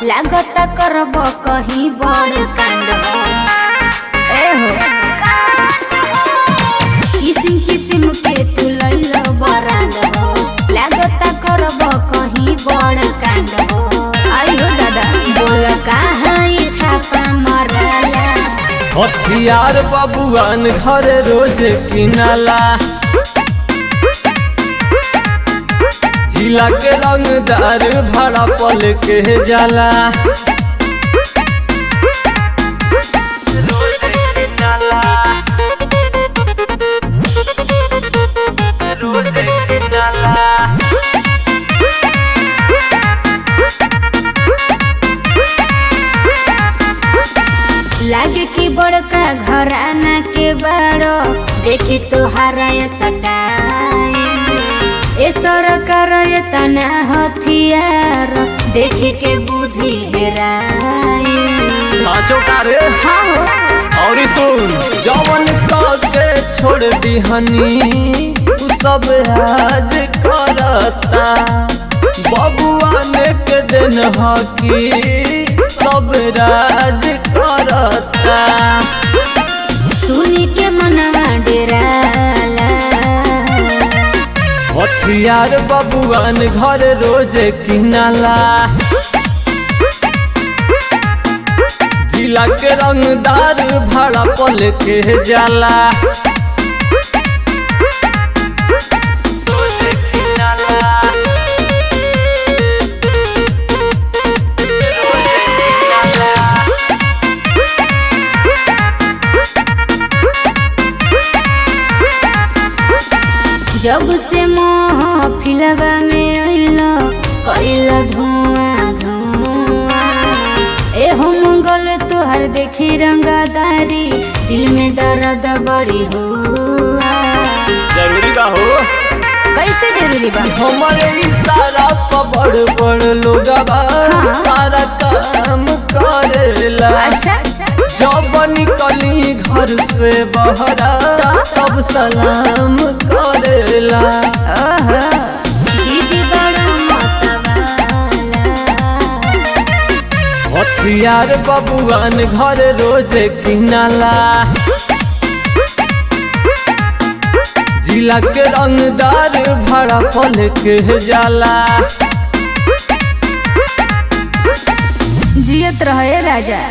लागता करब कहीं बड़ कांड हो। ए हो किसिम किसिम के तू लइल बरांड हो, लागता करब कहीं बड़ कांड हो। आई हो दादा बोल कहाँ ई छापा मरला, हथियार बबुआन घर रोज किनाला, जिला के रंगदार भाड़ा पल के जाला। रोज किनाला, रोज किनाला। लागे कि बड़का घराना के बारो, देखी तोहारा ये सटाई। ए सरकार ये तना हथियार, देखी के बुद्धि हेराई। नाचो कारे हाँ हो और सुन, जवन के छोड़ दिहनी तू सब राज करता। बबुआन के दिन हकी सब राज करता। सुनी के मनवा डेराला, हथियार बबुआन घर रोज किनाला, जिला के रंगदार भाड़ा पल के जाला। रोज किनाला, रोज किनाला। जब से महफिलवा में अइलो कइलो धुआं धुआं। ए हो मंगल तोहर देखी रंगदारी, दिल में दर्द बड़ी हुआ। जरूरी बा हो, कैसे जरूरी बा? हमारे इशारा पर बड़ बड़ लोग सारा काम करेला। अच्छा जब निकली घर से बहरा तो? सब सलाम करेला। ओहो जीत बड़ा मतवाला, हथियार बबुआन घर रोज किनाला, जिला के रंगदार भाड़ा पल के जाला। जियत रहे राजा।